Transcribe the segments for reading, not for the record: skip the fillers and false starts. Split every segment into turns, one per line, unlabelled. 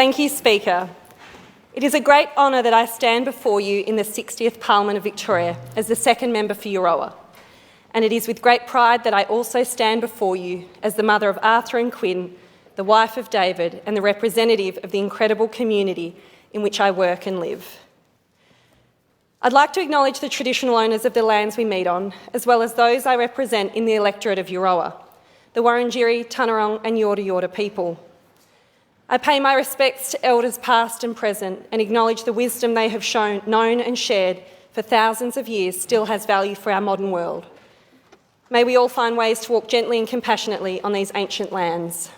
Thank you, Speaker. It is a great honour that I stand before you in the 60th Parliament of Victoria as the second member for Euroa, and it is with great pride that I also stand before you as the mother of Arthur and Quinn, the wife of David, and the representative of the incredible community in which I work and live. I'd like to acknowledge the traditional owners of the lands we meet on, as well as those I represent in the electorate of Euroa, the Wurundjeri, Taunurong and Yorta Yorta people. I pay my respects to elders past and present and acknowledge the wisdom they have known and shared for thousands of years still has value for our modern world. May we all find ways to walk gently and compassionately on these ancient lands.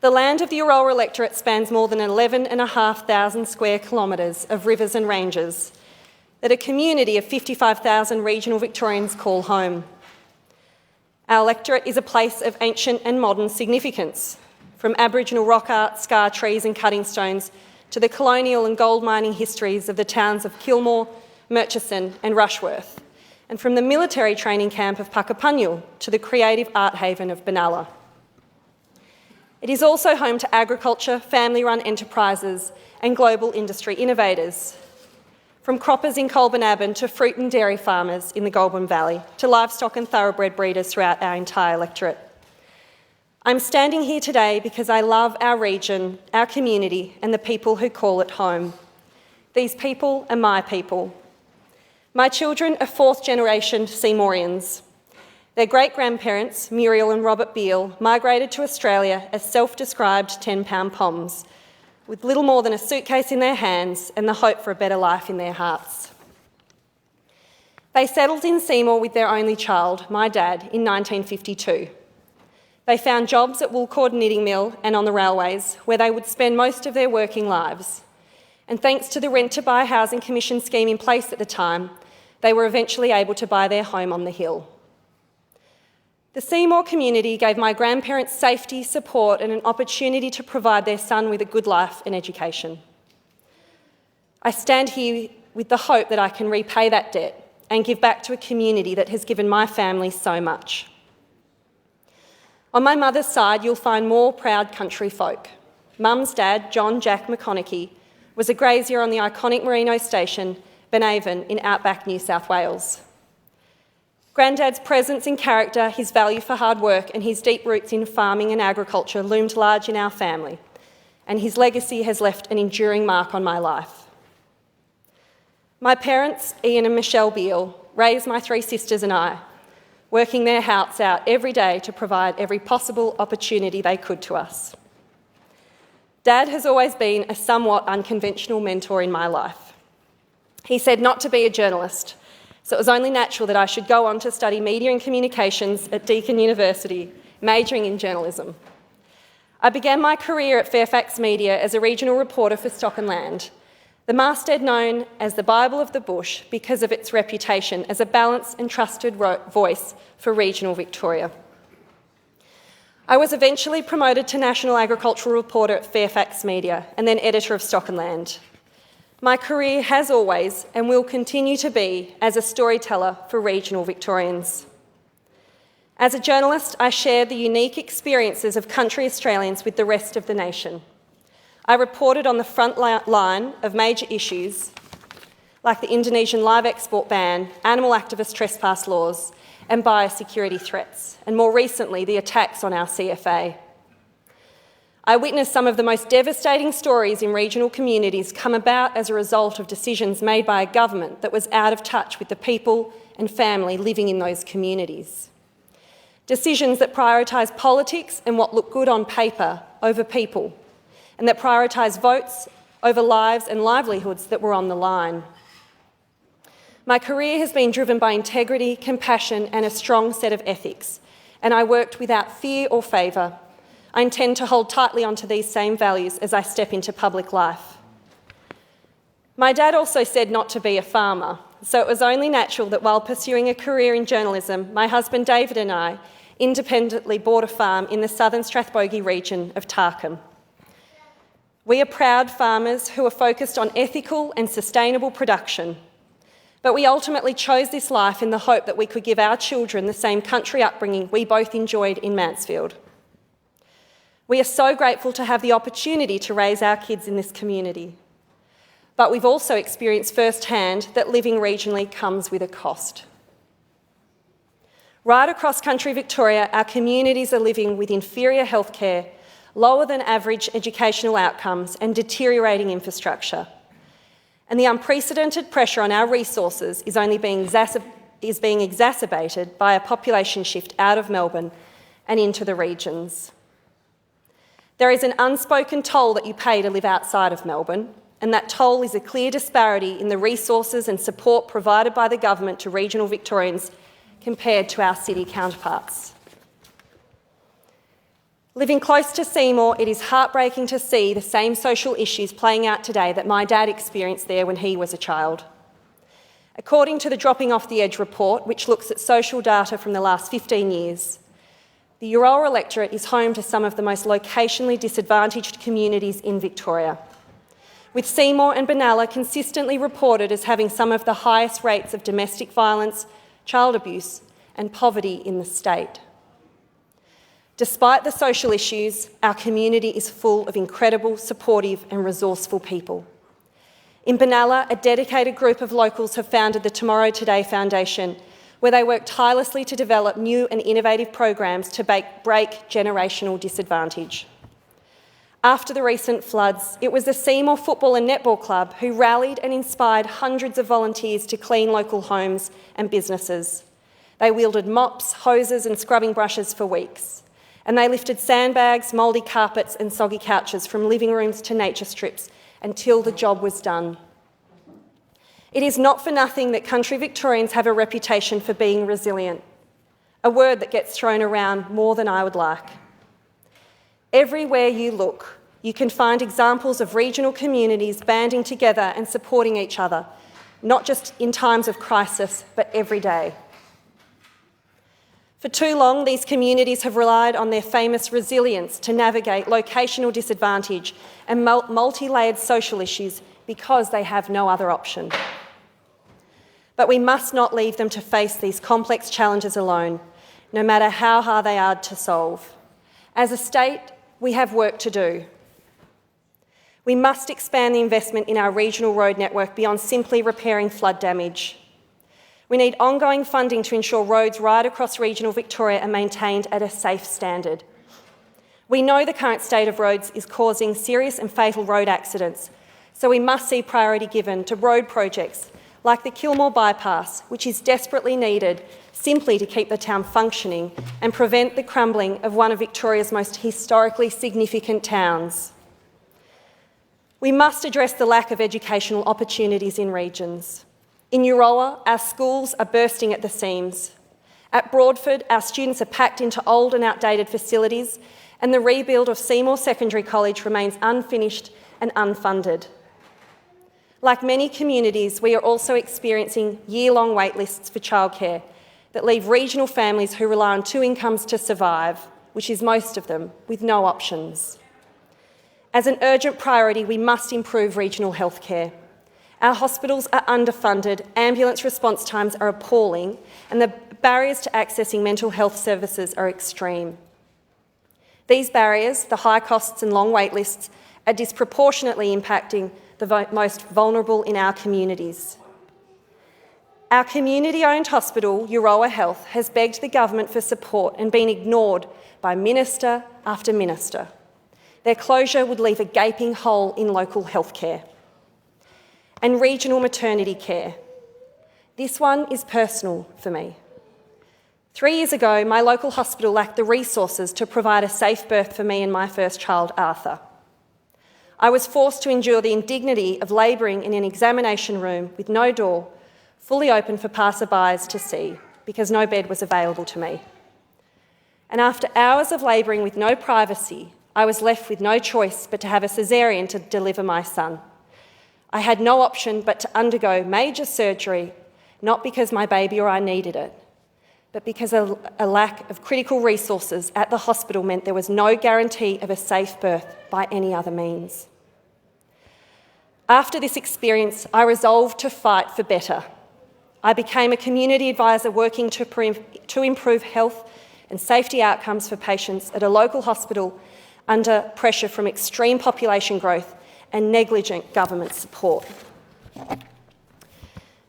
The land of the Euroa electorate spans more than 11,500 square kilometres of rivers and ranges that a community of 55,000 regional Victorians call home. Our electorate is a place of ancient and modern significance, from Aboriginal rock art, scar trees and cutting stones to the colonial and gold mining histories of the towns of Kilmore, Murchison and Rushworth, and from the military training camp of Puckapunyal to the creative art haven of Benalla. It is also home to agriculture, family-run enterprises and global industry innovators, from croppers in Colbinaban to fruit and dairy farmers in the Goulburn Valley to livestock and thoroughbred breeders throughout our entire electorate. I'm standing here today because I love our region, our community and the people who call it home. These people are my people. My children are fourth-generation Seymourians. Their great-grandparents, Muriel and Robert Beale, migrated to Australia as self-described 10-pound poms, with little more than a suitcase in their hands and the hope for a better life in their hearts. They settled in Seymour with their only child, my dad, in 1952. They found jobs at Woolcord Knitting Mill and on the railways, where they would spend most of their working lives. And thanks to the Rent-to-Buy Housing Commission scheme in place at the time, they were eventually able to buy their home on the hill. The Seymour community gave my grandparents safety, support and an opportunity to provide their son with a good life and education. I stand here with the hope that I can repay that debt and give back to a community that has given my family so much. On my mother's side, you'll find more proud country folk. Mum's dad, John Jack McConaughey, was a grazier on the iconic Merino station, Benavon, in outback New South Wales. Granddad's presence and character, his value for hard work and his deep roots in farming and agriculture loomed large in our family, and his legacy has left an enduring mark on my life. My parents, Ian and Michelle Beale, raised my three sisters and I, working their hearts out every day to provide every possible opportunity they could to us. Dad has always been a somewhat unconventional mentor in my life. He said not to be a journalist, so it was only natural that I should go on to study media and communications at Deakin University, majoring in journalism. I began my career at Fairfax Media as a regional reporter for Stock and Land, the masthead known as the Bible of the Bush because of its reputation as a balanced and trusted voice for regional Victoria. I was eventually promoted to National Agricultural Reporter at Fairfax Media and then editor of Stock and Land. My career has always and will continue to be as a storyteller for regional Victorians. As a journalist, I shared the unique experiences of country Australians with the rest of the nation. I reported on the front line of major issues like the Indonesian live export ban, animal activist trespass laws and biosecurity threats, and more recently the attacks on our CFA. I witnessed some of the most devastating stories in regional communities come about as a result of decisions made by a government that was out of touch with the people and family living in those communities. Decisions that prioritise politics and what looked good on paper over people, and that prioritise votes over lives and livelihoods that were on the line. My career has been driven by integrity, compassion and a strong set of ethics, and I worked without fear or favour. I intend to hold tightly onto these same values as I step into public life. My dad also said not to be a farmer, so it was only natural that while pursuing a career in journalism, my husband David and I independently bought a farm in the southern Strathbogie region of Tarkham. We are proud farmers who are focused on ethical and sustainable production, but we ultimately chose this life in the hope that we could give our children the same country upbringing we both enjoyed in Mansfield. We are so grateful to have the opportunity to raise our kids in this community. But we've also experienced firsthand that living regionally comes with a cost. Right across country Victoria, our communities are living with inferior healthcare, lower than average educational outcomes and deteriorating infrastructure. And the unprecedented pressure on our resources is being exacerbated by a population shift out of Melbourne and into the regions. There is an unspoken toll that you pay to live outside of Melbourne, and that toll is a clear disparity in the resources and support provided by the government to regional Victorians compared to our city counterparts. Living close to Seymour, it is heartbreaking to see the same social issues playing out today that my dad experienced there when he was a child. According to the Dropping Off the Edge report, which looks at social data from the last 15 years, the Euroa electorate is home to some of the most locationally disadvantaged communities in Victoria, with Seymour and Benalla consistently reported as having some of the highest rates of domestic violence, child abuse and poverty in the state. Despite the social issues, our community is full of incredible, supportive and resourceful people. In Benalla, a dedicated group of locals have founded the Tomorrow Today Foundation, where they work tirelessly to develop new and innovative programs to break generational disadvantage. After the recent floods, it was the Seymour Football and Netball Club who rallied and inspired hundreds of volunteers to clean local homes and businesses. They wielded mops, hoses and scrubbing brushes for weeks. And they lifted sandbags, mouldy carpets and soggy couches from living rooms to nature strips until the job was done. It is not for nothing that country Victorians have a reputation for being resilient, a word that gets thrown around more than I would like. Everywhere you look, you can find examples of regional communities banding together and supporting each other, not just in times of crisis, but every day. For too long, these communities have relied on their famous resilience to navigate locational disadvantage and multi-layered social issues because they have no other option. But we must not leave them to face these complex challenges alone, no matter how hard they are to solve. As a state, we have work to do. We must expand the investment in our regional road network beyond simply repairing flood damage. We need ongoing funding to ensure roads right across regional Victoria are maintained at a safe standard. We know the current state of roads is causing serious and fatal road accidents, so we must see priority given to road projects like the Kilmore Bypass, which is desperately needed simply to keep the town functioning and prevent the crumbling of one of Victoria's most historically significant towns. We must address the lack of educational opportunities in regions. In Euroa, our schools are bursting at the seams. At Broadford, our students are packed into old and outdated facilities, and the rebuild of Seymour Secondary College remains unfinished and unfunded. Like many communities, we are also experiencing year-long wait lists for childcare that leave regional families who rely on two incomes to survive, which is most of them, with no options. As an urgent priority, we must improve regional healthcare. Our hospitals are underfunded, ambulance response times are appalling, and the barriers to accessing mental health services are extreme. These barriers, the high costs and long wait lists, are disproportionately impacting the most vulnerable in our communities. Our community-owned hospital, Euroa Health, has begged the government for support and been ignored by minister after minister. Their closure would leave a gaping hole in local healthcare. And regional maternity care. This one is personal for me. 3 years ago, my local hospital lacked the resources to provide a safe birth for me and my first child, Arthur. I was forced to endure the indignity of labouring in an examination room with no door, fully open for passersby to see, because no bed was available to me. And after hours of labouring with no privacy, I was left with no choice but to have a caesarean to deliver my son. I had no option but to undergo major surgery, not because my baby or I needed it, but because a lack of critical resources at the hospital meant there was no guarantee of a safe birth by any other means. After this experience, I resolved to fight for better. I became a community advisor working to improve health and safety outcomes for patients at a local hospital under pressure from extreme population growth and negligent government support.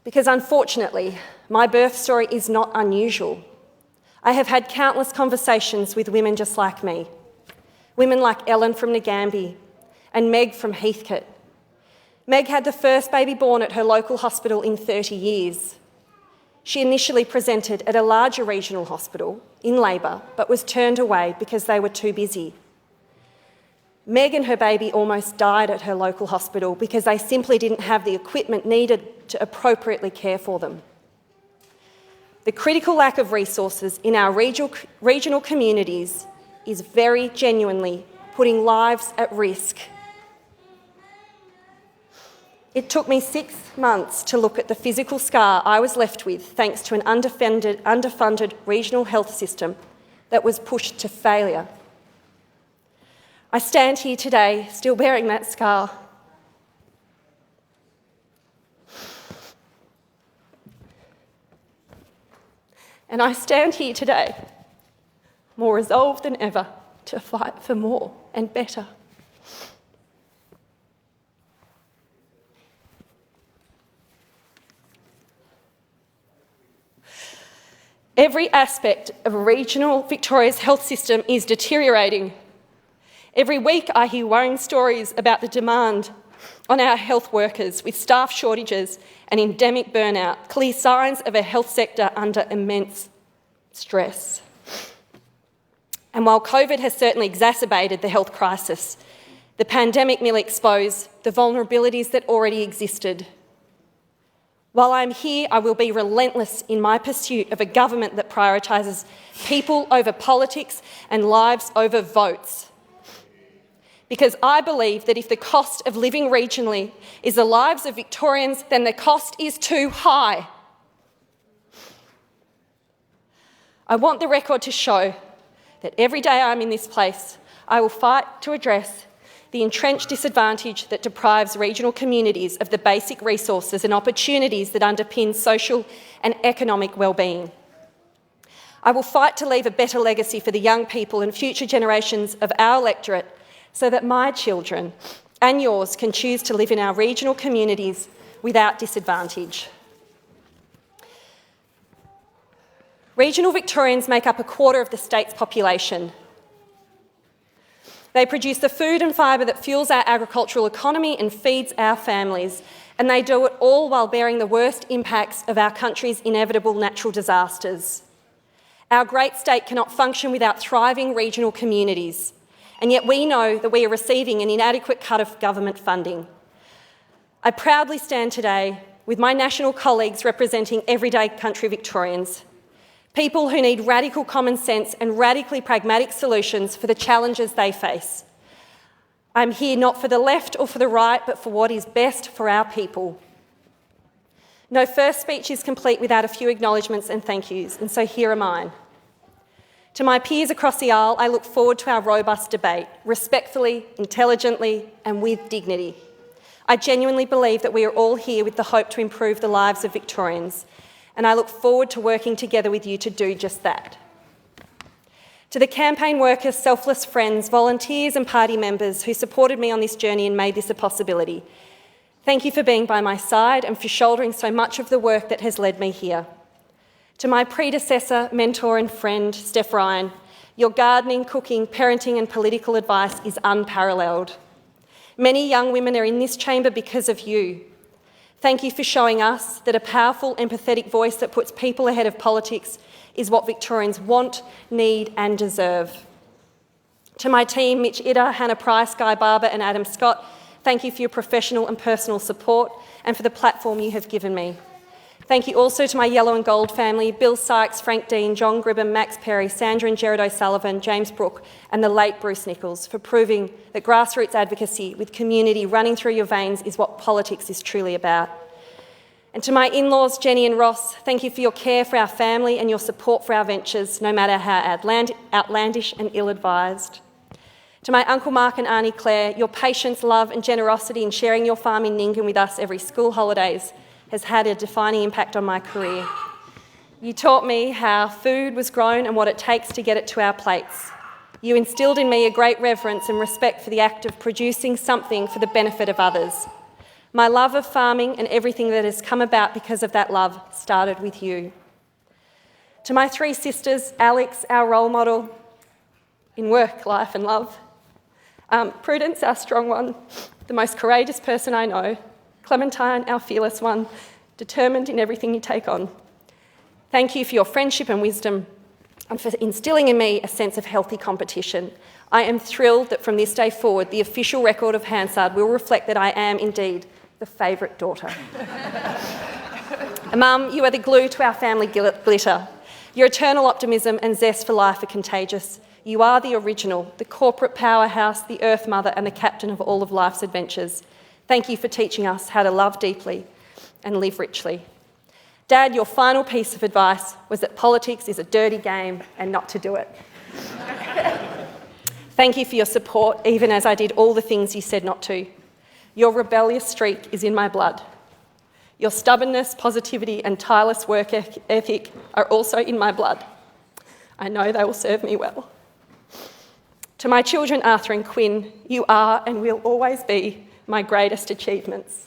Because unfortunately, my birth story is not unusual. I have had countless conversations with women just like me. Women like Ellen from Nagambie and Meg from Heathcote. Meg had the first baby born at her local hospital in 30 years. She initially presented at a larger regional hospital in labour, but was turned away because they were too busy. Meg and her baby almost died at her local hospital because they simply didn't have the equipment needed to appropriately care for them. The critical lack of resources in our regional communities is very genuinely putting lives at risk. It took me 6 months to look at the physical scar I was left with thanks to an underfunded regional health system that was pushed to failure. I stand here today still bearing that scar. And I stand here today more resolved than ever to fight for more and better. Every aspect of regional Victoria's health system is deteriorating. Every week I hear worrying stories about the demand on our health workers with staff shortages and endemic burnout, clear signs of a health sector under immense stress. And while COVID has certainly exacerbated the health crisis, the pandemic merely exposed the vulnerabilities that already existed. While I'm here, I will be relentless in my pursuit of a government that prioritises people over politics and lives over votes. Because I believe that if the cost of living regionally is the lives of Victorians, then the cost is too high. I want the record to show that every day I'm in this place, I will fight to address the entrenched disadvantage that deprives regional communities of the basic resources and opportunities that underpin social and economic well-being. I will fight to leave a better legacy for the young people and future generations of our electorate so that my children and yours can choose to live in our regional communities without disadvantage. Regional Victorians make up a quarter of the state's population. They produce the food and fibre that fuels our agricultural economy and feeds our families, and they do it all while bearing the worst impacts of our country's inevitable natural disasters. Our great state cannot function without thriving regional communities, and yet we know that we are receiving an inadequate cut of government funding. I proudly stand today with my national colleagues representing everyday country Victorians, people who need radical common sense and radically pragmatic solutions for the challenges they face. I'm here not for the left or for the right, but for what is best for our people. No first speech is complete without a few acknowledgements and thank yous, and so here are mine. To my peers across the aisle, I look forward to our robust debate, respectfully, intelligently, and with dignity. I genuinely believe that we are all here with the hope to improve the lives of Victorians, and I look forward to working together with you to do just that. To the campaign workers, selfless friends, volunteers and party members who supported me on this journey and made this a possibility, thank you for being by my side and for shouldering so much of the work that has led me here. To my predecessor, mentor and friend, Steph Ryan, your gardening, cooking, parenting and political advice is unparalleled. Many young women are in this chamber because of you. Thank you for showing us that a powerful, empathetic voice that puts people ahead of politics is what Victorians want, need and deserve. To my team, Mitch Idder, Hannah Price, Guy Barber and Adam Scott, thank you for your professional and personal support and for the platform you have given me. Thank you also to my yellow and gold family, Bill Sykes, Frank Dean, John Gribham, Max Perry, Sandra and Gerard O'Sullivan, James Brooke and the late Bruce Nichols for proving that grassroots advocacy with community running through your veins is what politics is truly about. And to my in-laws, Jenny and Ross, thank you for your care for our family and your support for our ventures, no matter how outlandish and ill-advised. To my Uncle Mark and Auntie Claire, your patience, love and generosity in sharing your farm in Nyngan with us every school holidays has had a defining impact on my career. You taught me how food was grown and what it takes to get it to our plates. You instilled in me a great reverence and respect for the act of producing something for the benefit of others. My love of farming and everything that has come about because of that love started with you. To my 3 sisters, Alex, our role model in work, life and love, Prudence, our strong one, the most courageous person I know, Clementine, our fearless one, determined in everything you take on. Thank you for your friendship and wisdom and for instilling in me a sense of healthy competition. I am thrilled that from this day forward, the official record of Hansard will reflect that I am indeed the favourite daughter. Mum, you are the glue to our family glitter. Your eternal optimism and zest for life are contagious. You are the original, the corporate powerhouse, the earth mother and the captain of all of life's adventures. Thank you for teaching us how to love deeply and live richly. Dad, your final piece of advice was that politics is a dirty game and not to do it. Thank you for your support, even as I did all the things you said not to. Your rebellious streak is in my blood. Your stubbornness, positivity and tireless work ethic are also in my blood. I know they will serve me well. To my children, Arthur and Quinn, you are and will always be my greatest achievements.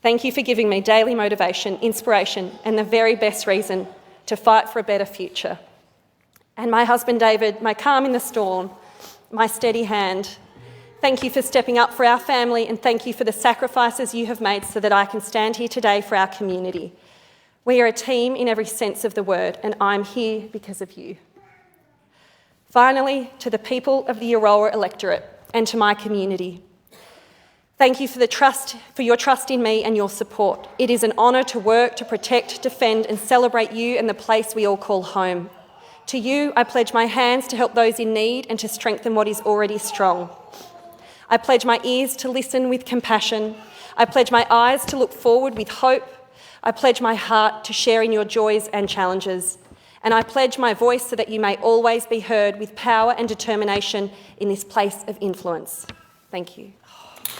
Thank you for giving me daily motivation, inspiration, and the very best reason to fight for a better future. And my husband, David, my calm in the storm, my steady hand, thank you for stepping up for our family and thank you for the sacrifices you have made so that I can stand here today for our community. We are a team in every sense of the word, and I'm here because of you. Finally, to the people of the Euroa electorate and to my community, thank you for your trust in me and your support. It is an honour to work, to protect, defend and celebrate you and the place we all call home. To you, I pledge my hands to help those in need and to strengthen what is already strong. I pledge my ears to listen with compassion. I pledge my eyes to look forward with hope. I pledge my heart to share in your joys and challenges. And I pledge my voice so that you may always be heard with power and determination in this place of influence. Thank you.